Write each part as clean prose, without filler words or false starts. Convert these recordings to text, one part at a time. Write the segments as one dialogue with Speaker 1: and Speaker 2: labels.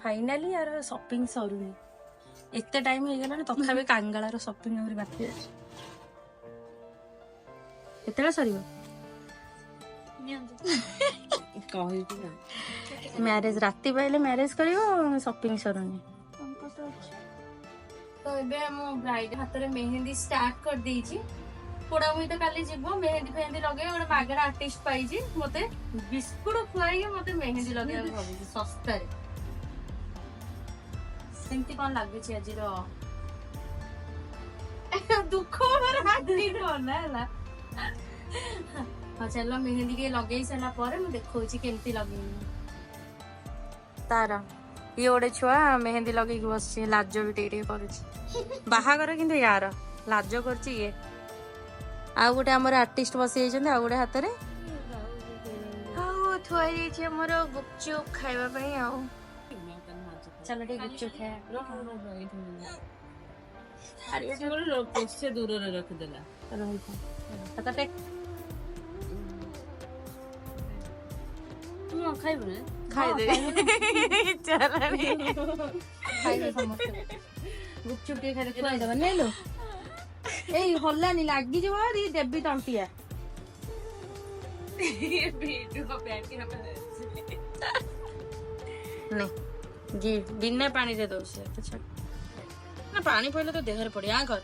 Speaker 1: finally यार shopping सरुनी एते time हो गला तथापि कांगालार शॉपिंग आहुरी बाकी अछि केतेला सरिबो मैरिज राति पाइले मैरिज करियो शॉपिंग सरुनी तो एबे हम ब्राइड हाथ रे मेहंदी स्टार्ट कर देइची पोड़ा मुई तो काली जीवो मेहंदी फेहंदी लगे और मागरा आर्टिस्ट पाइजी मते बिस्कुट खुआई मते मेहंदी लगे भाबी सस्ता रे सेंती कोन लागै छी आज रो दुख मोर हाथी कोन हला हां चलो मेहंदी के लगे सला पर मैं देखौ छी केमती लगे तारा ये ओडे छुआ मेहंदी लगे कि बस लाज भी टेटे करू छी बाहागर किंतु यार लाज करची ये आ गोटे हमर आर्टिस्ट बसी जाइछन आ गोटे हाथ रे आ थोई छी हमर गुपचुप खाइबा पई आ चलो ठीक गुपचुप खाए अरे ये लोग से दूर रे रख देला रही था टेक तुम खाइबो ने खाइ दे चला रे खाइ दे समस्त गुपचुप के खाइ खुआई दबा नै लो ए हल्लानी लागी जो दी देबी तंटिया ये वीडियो को बैठ के नहीं जी बिना पानी दे दो से तो छक ना पानी पहले तो देहर पड़ी आ कर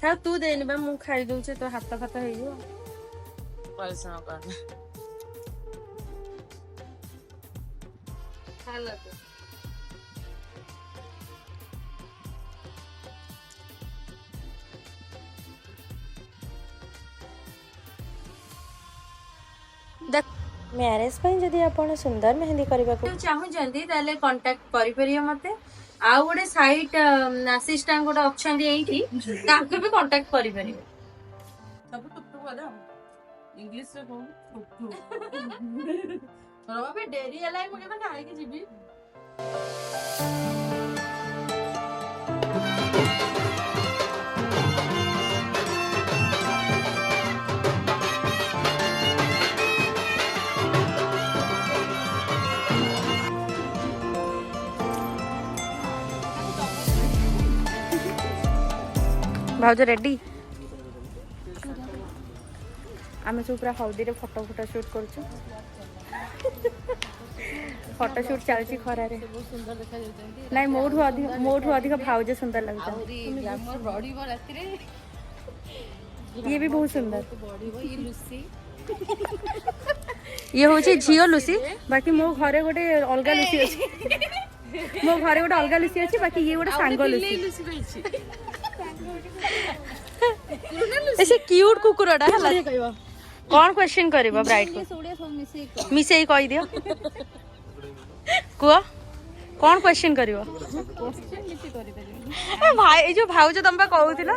Speaker 1: था तू देनी बा मु खाई दउ छे तो हाथ फात हे जो पैसा कर खाला तो मैरिज जदि आपण सुंदर मेहंदी करबा चाहू जल्दी ताले कांटेक्ट करि परियो मते आ गोटे साइट असिस्टेंट गोटे ऑप्शन एठी ताके भी कांटेक्ट करि परियो सब टुकटुक बदा इंग्लिश रे कहू टुकटुक रबा बे डेरी एलाई मके त खाइ के जिबी भाउज रेडी आम सब पूरा हल्दी रे फोटो शूट कर फोटो शूट चलती खरा रे नहीं मोठू अधिक भाउज सुंदर लगता ये भी बहुत सुंदर ये हूँ झील लुसी बाकी मो घरे गोटे अलग लुसी अच्छी मो घरे गोटे अलग लुसी अच्छी बाकी ये गोटे सांग लुसी ऐसे क्यूट कुकुरडा है कौन क्वेश्चन करबो ब्राइड को मिसे कहि दियो कुआ कौन क्वेश्चन करबो ए भाई जो भाउज तंबा कहउतिला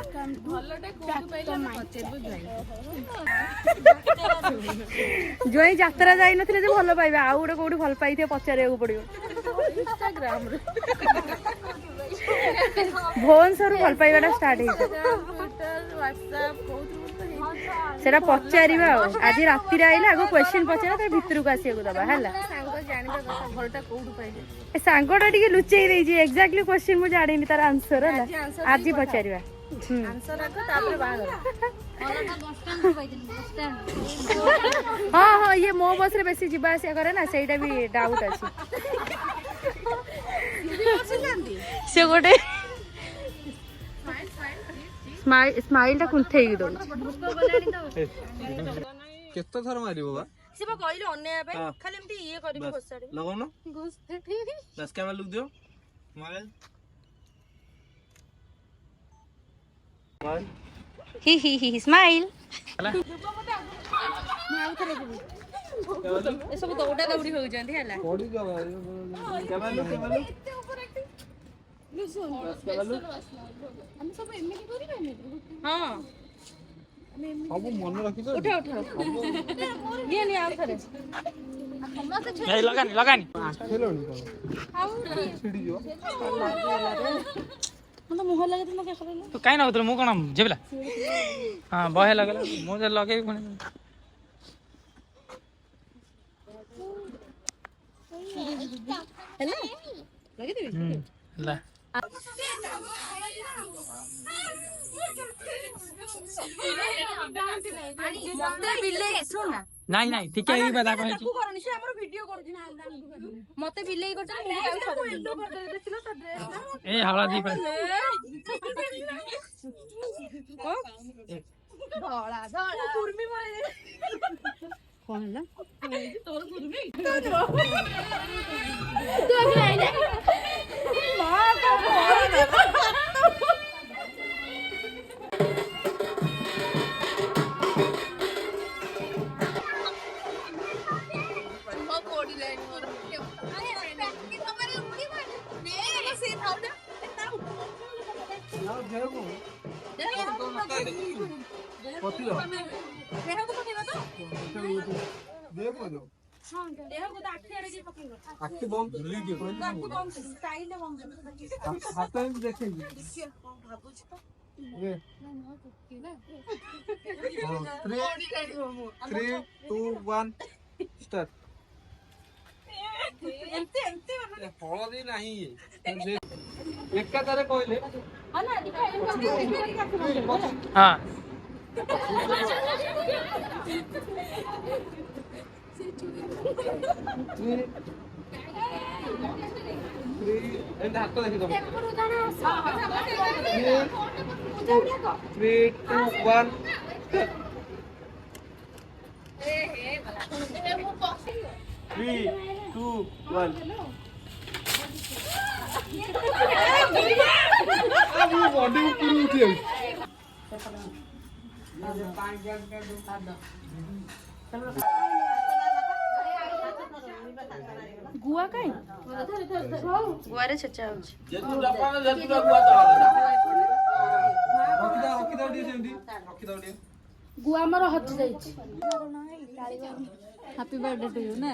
Speaker 1: जोई यात्रा जाई नथिले जे भलो पाइबा आ उडे कोडी भल पाइथे पचारेको पड़ियो इंस्टाग्राम रे भोन सर भल पाइबाटा स्टार्ट हे सेटा पचारिबा आज राति रे आइला आगो क्वेश्चन पचारा त भितरु को आसीको दबा हला सांगो जानि त घरटा कोडु पाइले ए सांगोटा टिके लुचेई देई जी एग्जैक्टली क्वेश्चन मु जानिनी तार आंसर हला आज पचारिबा आंसर आको तापर बागर ओलाटा बस स्टैंड रो पाइदिन बस स्टैंड हां हां ये मो बस रे बेसी जिबा आसी करे ना सेटा भी डाउट अछि से गोटे स्माइल टा कुंथै दो
Speaker 2: केतो थर मारिबो बा
Speaker 1: से बा कहले अन्य पे खाली एमती ये करबो घोसाडे
Speaker 2: लगाउनो दस कैमरा लुक दियो मोबाइल
Speaker 1: ही स्माइल
Speaker 2: हला
Speaker 1: मैं आउ करे देबी ए सब दौड़ा दौड़ी हो जंदी हला
Speaker 2: कोडी जगह कैमरा लुक हम सब एमनी करिबे
Speaker 1: हां
Speaker 2: अब मन रखी तो
Speaker 1: उठा ये नहीं आउ करे
Speaker 2: नहीं लगानी खेलोनी तो
Speaker 1: आउ
Speaker 2: छिड़ी जो
Speaker 1: मतलब मुह लगे तो क्या करे
Speaker 2: तो काई ना उतर मु कोन जेबला हां बहे लगला मु जे लगे कोन
Speaker 1: ହେଲା ଲଗେଇଦେବି
Speaker 3: ହେଲା
Speaker 1: ମତେ ବିଲେଇ ଶୁଣ ନା
Speaker 3: ନାଇଁ ନାଇଁ ଟିକେ ଏଇ କଥା କହିଛି
Speaker 1: ତାକୁ କରନି ସେ ଆମର ଭିଡିଓ କରୁଛି ନା ମତେ ବିଲେଇ କରୁଛି
Speaker 3: ଏ ହଳଦୀ ପାଇଁ
Speaker 1: ଧଳା ଧଳା କୁର୍ମି କଣ ହେଲା ତୋର କୁର୍ମି
Speaker 2: ଆଖି ବନ୍ଦ ହାତ ଏମିତି ଦେଖେଇବି 3 2 1 ଷ୍ଟାର୍ଟ ହଳଦୀ ନାହିଁ ଏକାଥରେ କହିଲେ
Speaker 3: ହଁ
Speaker 2: ହାତ ଦେଖିଦବ 3 2 1 3 2 1 ବଡି ଉପରୁ ଉଠି
Speaker 1: ଗୁଆ କାଇଁ ଗୁଆରେ ଛେଚା ହଉଛି ଗୁଆ ଆମର ହଜି ଯାଇଛି ହାପି ବାର୍ଥଡେ ଟୁ ୟୁ ନା